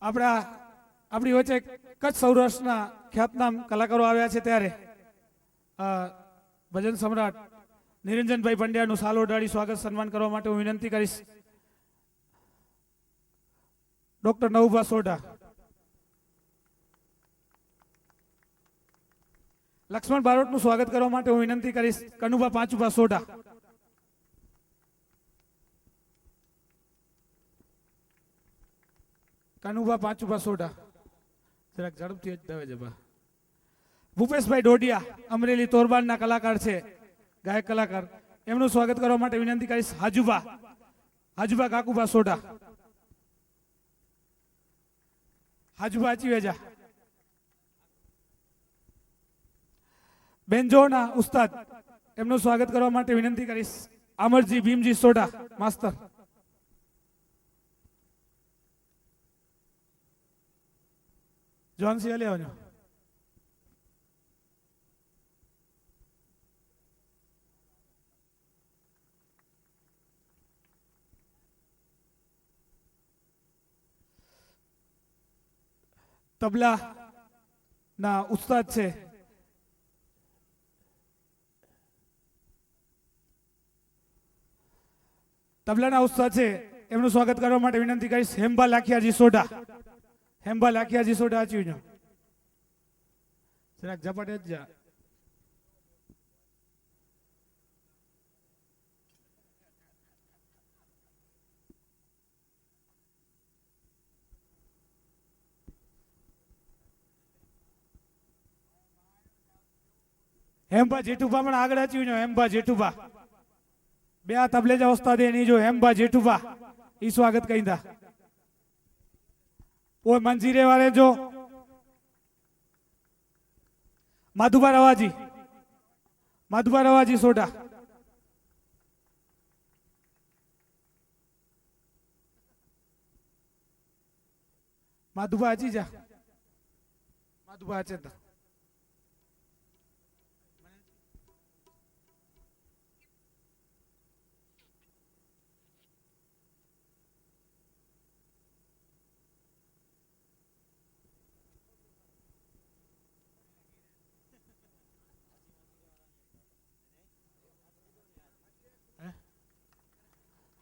આપણા આપણી વચ્ચે કચ્છ સૌરાષ્ટ્રના ખ્યાતનામ કલાકારો આવ્યા છે ત્યારે ભજન સમ્રાટ નિરંજનભાઈ પંડ્યાનું સાલ ઓઢાડી સ્વાગત સન્માન કરવા માટે હું વિનંતી કરીશ. ડોક્ટર નવભા સોઢા, લક્ષ્મણ બારોટનું સ્વાગત કરવા માટે હું વિનંતી કરીશ. કનુભા પાંચુભા સોઢા, કનુભા પાંચુભા સોઢા, જરાક ઝડપથી જ દવે જબા. ભૂપેશભાઈ ડોડિયા અમરેલી તોરબાનના કલાકાર છે, ગાયક કલાકાર, એમનું સ્વાગત કરવા માટે વિનંતી કરીશ. હાજુભા કાકુભા સોઢા, હાજુભા અચીવેજા, બેનજોના ઉસ્તાદ, એમનું સ્વાગત કરવા માટે વિનંતી કરીશ. અમરજી ભીમજી સોઢા માસ્તર, જોનસી અલેવાનો, તબલા ના ઉસ્તાદ છે તબલાના ઉસ્તાદ છે, એમનું સ્વાગત કરવા માટે વિનંતી કરીશ. હેમભા લાખિયાજી સોઢા, હેમભા લાખિયાજી સોઢા આચી જરાક ઝપટ જ જા. હેમભા જેઠુભા પણ આગળ આચી હેમભા જેઠુભા બે આ તબલેજા ઉસ્તાદ એની જો હેમભા જેઠુભા ઈ સ્વાગત કહીંદા. ઓય મંજીરે વાળે જો માધુભા રવાજી, માધુભા રવાજી સોઢા, માધુભા આચી જા, માધુભા આચેતા.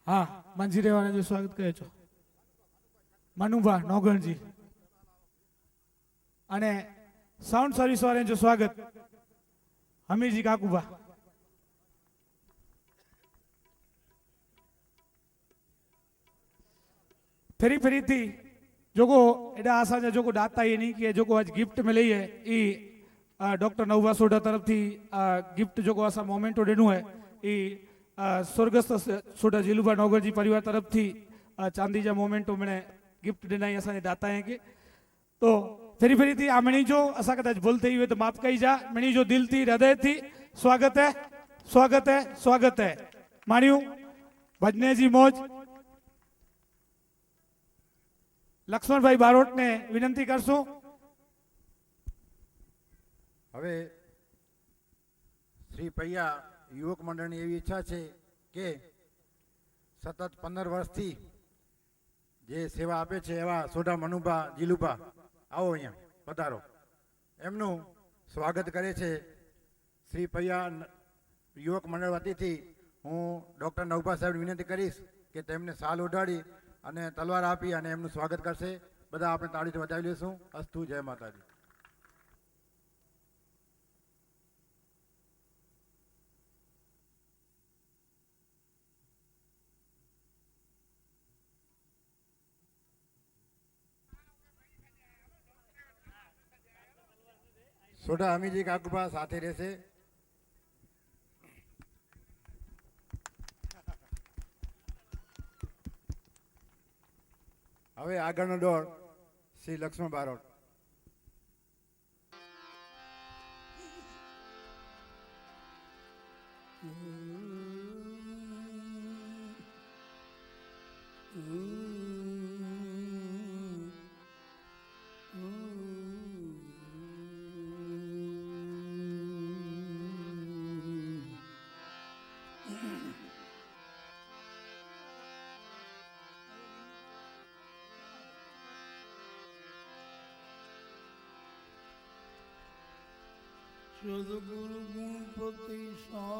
હા, મંજીરે વાળા જો સ્વાગત કરે છો. મનુભા નોગણજી અને સાઉન્ડ સર્વિસ વાળા જો સ્વાગત હમીરજી કાકુભા. ફેરી ફેરીથી જોકો એડા આશા જોકો દાતા એ નહીં કે જોકો આજ ગિફ્ટ में લઈએ એ ડોક્ટર નવભા સોઢા તરફથી ગિફ્ટ જોકો આશા મોમેન્ટો દેનું है એ स्वर्गस्थ सोढ़ा जीलूभा नौगरजी परिवार तरफ थी चांदीजा मोमेंटो मैंने गिफ्ट देना ही असाने दाता है कि तो फेरी फेरी थी आ मणी जो असा कदाच भूल थी हुए तो माफ कही जा. मणी जो दिल थी हृदय थी स्वागत है, स्वागत है, स्वागत है. माण्यू भजने जी मौज. लक्ष्मण भाई बारोट ने विनंती करशू. હવે શ્રી પૈયા યુવક મંડળની એવી ઈચ્છા છે કે સતત 15 વર્ષથી જે સેવા આપે છે એવા સોઢા મનુભા જીલુભા આવો અહીંયા પધારો. એમનું સ્વાગત કરે છે શ્રી પૈયા યુવક મંડળ વતીથી હું ડૉક્ટર નવભા સાહેબ વિનંતી કરીશ કે તેમને સાલ ઓઢાડી અને તલવાર આપી અને એમનું સ્વાગત કરશે. બધા આપણે તાળીથી વધાવી લઈશું. અસ્તુ, જય માતાજી. સોઢા અમીજી કાકુભા સાથે રહેશે. હવે આગળનો દોર શ્રી લક્ષ્મણ બારોટ. સદગુરુ ગુણપતિ શારદા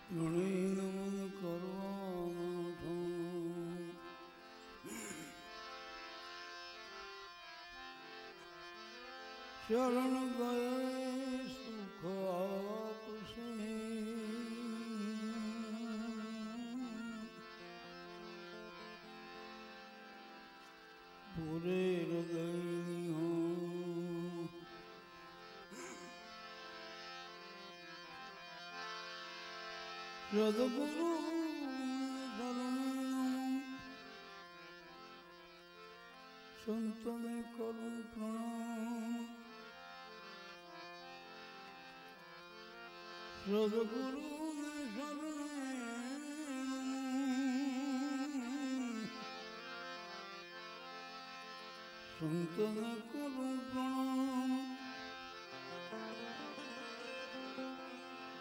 ગણે નમન કરવાના શરણ ગયે સુખ આપશે પૂરે હૃદયની હો સદગુરુ સંતને કરું પ્રણામ સદગુરુને શરણે સંતને કરું પ્રણામ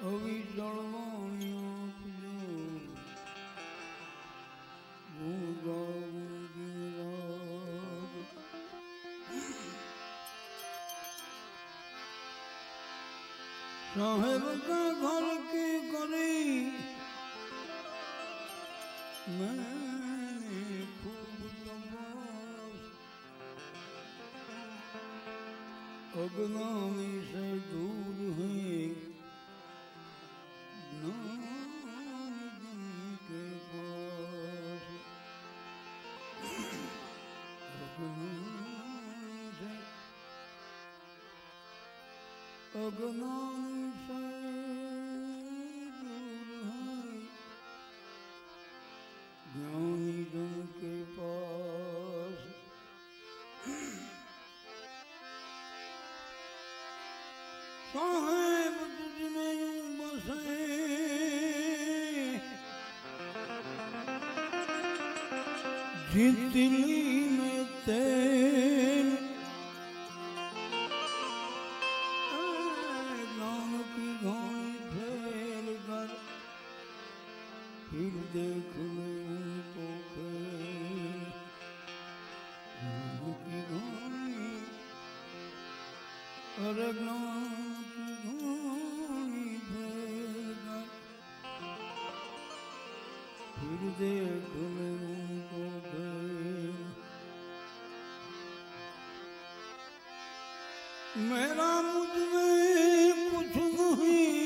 અવિચળ વાણી આપજો હું ગાઉં દિન રાત साहेब का घर की करी मैंने खूब तपस अज्ञानी से दूर है ज्ञानी के पास अज्ञानी से दूर है ज्ञानी जन के पास साहेब तुझ में यूं बसे जितनी में तेल फिर देख ले उनको की घोड़ी अरे ज्ञान की घोड़ी फिर देख ले उनको मेरा मुझ में कुछ नहीं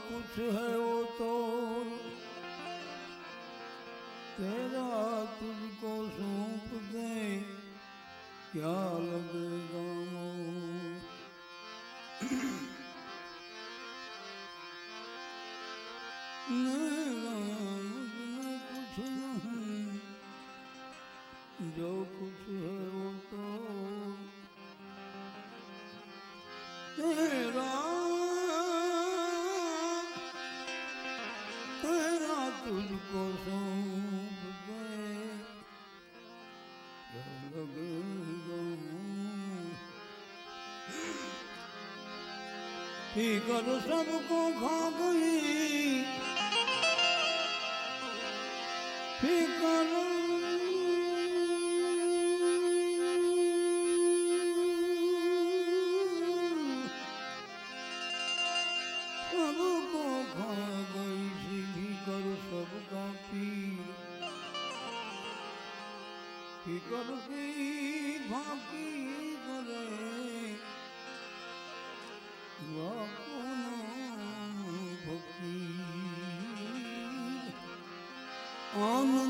कुछ है वो तो तेरा तुझको सौंप दे क्या लगेगा मेरा मुझमें कुछ नहीं जो कुछ है वो तो तेरा तुझको सौंप दे फिकर सबको खा गई फिकर सबको खा गई सीधी कर सबका पीर फिकर की भाकी करे फकीर आनंद